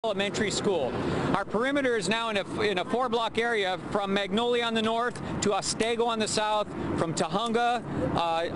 Elementary School. Our perimeter is now in a 4-block area from Magnolia on the north to Ostego on the south, from Tahunga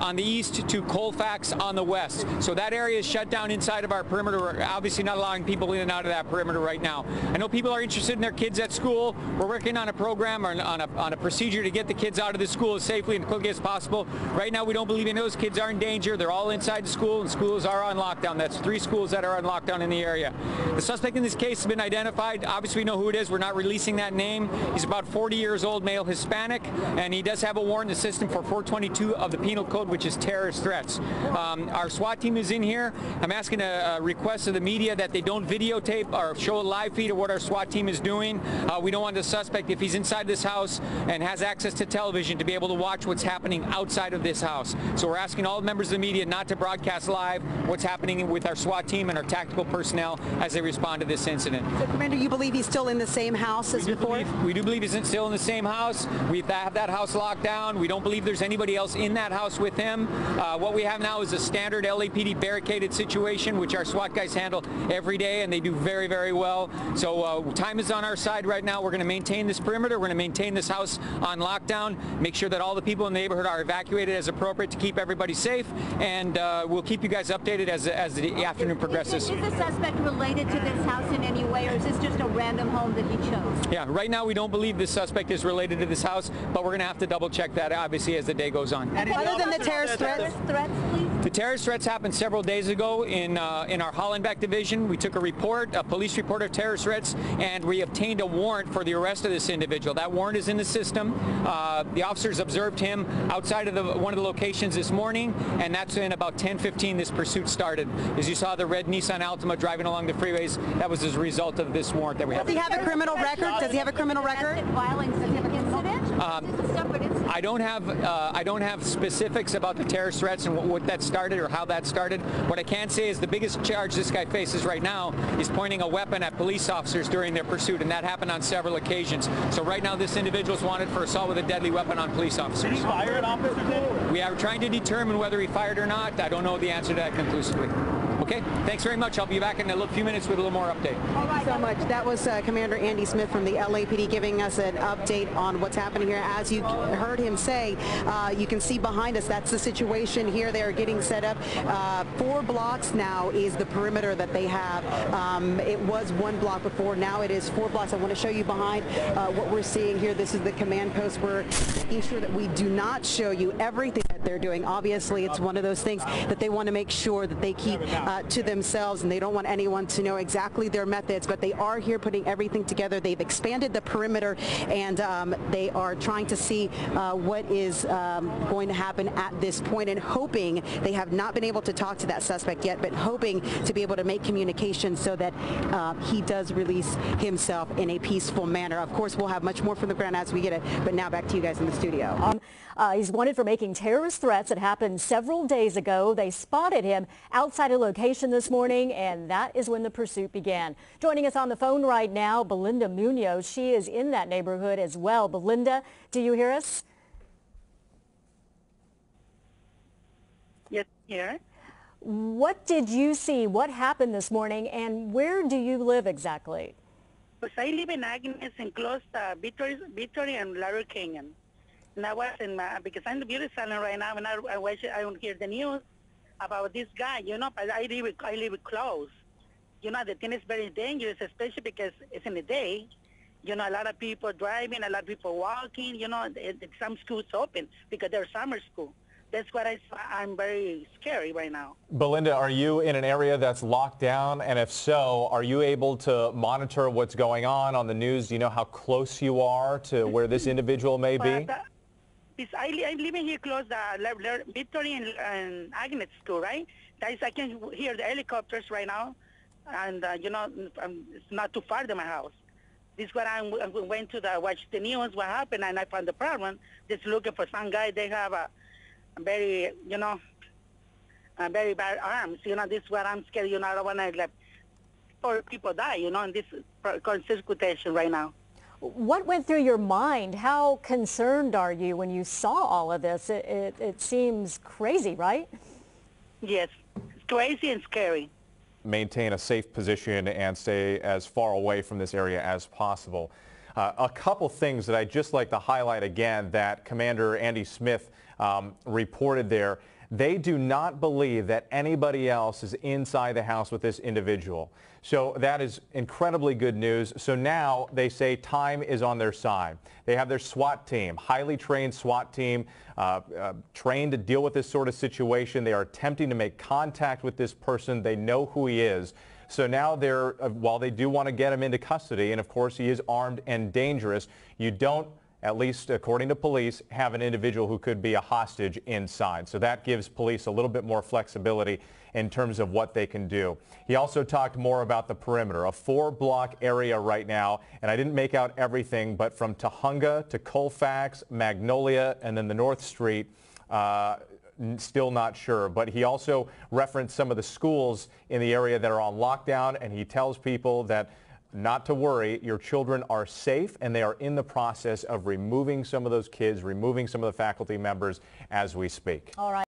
on the east to Colfax on the west. So that area is shut down inside of our perimeter. We're obviously not allowing people in and out of that perimeter right now. I know people are interested in their kids at school. We're working on a program or on a procedure to get the kids out of the school as safely and quickly as possible. Right now we don't believe any of those kids are in danger. They're all inside the school, and schools are on lockdown. That's 3 schools that are on lockdown in the area. The suspect in this case has been identified. Obviously we know who it is. We're not releasing that name. He's about 40 years old, male, Hispanic, and he does have a warrant in the system for 422 of the Penal Code, which is terrorist threats. Our SWAT team is in here. I'm asking a request of the media that they don't videotape or show a live feed of what our SWAT team is doing. We don't want the suspect, if he's inside this house and has access to television, to be able to watch what's happening outside of this house. So we're asking all members of the media not to broadcast live what's happening with our SWAT team and our tactical personnel as they respond to this incident. So, Commander, you believe he's still in the same house as before? We do believe he's still in the same house. We have that house locked down. We don't believe there's anybody else in that house with him. What we have now is a standard LAPD barricaded situation, which our SWAT guys handle every day, and they do very, very well. So time is on our side right now. We're going to maintain this perimeter. We're going to maintain this house on lockdown, make sure that all the people in the neighborhood are evacuated as appropriate to keep everybody safe, and we'll keep you guys updated as the afternoon progresses. Is the suspect related to this house in any way, or is this just a random home that he chose? Yeah, right now we don't believe this suspect is related to this house, but we're going to have to double check that obviously as the day goes on. And other than the terrorist threats, please? The terrorist threats happened several days ago in our Hollenbeck division. We took a police report of terrorist threats, and we obtained a warrant for the arrest of this individual. That warrant is in the system. The officers observed him outside of one of the locations this morning, and that's in about 10:15 this pursuit started. As you saw the red Nissan Altima driving along the freeways, that was as a result of this warrant that we have. does he have a criminal record? Does he have a criminal record? Violence incident? I don't have specifics about the terrorist threats and what that started or how that started. What I can say is the biggest charge this guy faces right now is pointing a weapon at police officers during their pursuit, and that happened on several occasions. So right now this individual is wanted for assault with a deadly weapon on police officers. Did he fire at officers? We are trying to determine whether he fired or not. I don't know the answer to that conclusively. Okay, thanks very much. I'll be back in a few minutes with a little more update. Thank you so much. That was Commander Andy Smith from the LAPD giving us an update on what's happening here. As you heard him say, you can see behind us, that's the situation here. They are getting set up. 4 blocks now is the perimeter that they have. It was 1 block before. Now it is 4 blocks. I want to show you behind what we're seeing here. This is the command post. We're making sure that we do not show you everything that they're doing. Obviously, it's one of those things that they want to make sure that they keep to themselves, and they don't want anyone to know exactly their methods, but they are here putting everything together. They've expanded the perimeter, and they are trying to see what is going to happen at this point, and hoping, they have not been able to talk to that suspect yet, but hoping to be able to make communication so that he does release himself in a peaceful manner. Of course, we'll have much more from the ground as we get it, but now back to you guys in the studio. He's wanted for making terrorist threats. It happened several days ago. They spotted him outside a location this morning, and that is when the pursuit began. Joining us on the phone right now, Belinda Munoz. She is in that neighborhood as well. Belinda, do you hear us? Yes, here. What did you see? What happened this morning, and where do you live exactly? Pues I live in Agnes and close Victory and Larry Canyon. And I was in because I'm the beauty salon right now, and I don't hear the news about this guy, you know, but I live close. You know, the thing is very dangerous, especially because it's in the day. You know, a lot of people driving, a lot of people walking, you know, some schools open because they're summer school. That's what I'm very scary right now. Belinda, are you in an area that's locked down? And if so, are you able to monitor what's going on the news? Do you know how close you are to where this individual may be? I'm living here close to Victory and Agnes School, right? I can hear the helicopters right now, and you know, it's not too far to my house. This is what I went to watch the news, what happened, and I found the problem. Just looking for some guy. They have a very, you know, very bad arms. You know, this is what I'm scared. You know, I don't want to let 4 people die. You know, in this circulation right now. What went through your mind? How concerned are you when you saw all of this? It seems crazy, right? Yes, it's crazy and scary. maintain a safe position and stay as far away from this area as possible. A couple things that I'd just like to highlight again that Commander Andy Smith reported there. They do not believe that anybody else is inside the house with this individual. So that is incredibly good news. So now they say time is on their side. They have their SWAT team, highly trained SWAT team, trained to deal with this sort of situation. They are attempting to make contact with this person. They know who he is. So now while they do want to get him into custody, and of course he is armed and dangerous, you don't, at least according to police, have an individual who could be a hostage inside. So that gives police a little bit more flexibility in terms of what they can do. He also talked more about the perimeter, a 4-block area right now, and I didn't make out everything, but from Tahunga to Colfax, Magnolia, and then the North Street, still not sure. But he also referenced some of the schools in the area that are on lockdown, and he tells people that not to worry, your children are safe, and they are in the process of removing some of those kids, removing some of the faculty members as we speak. All right.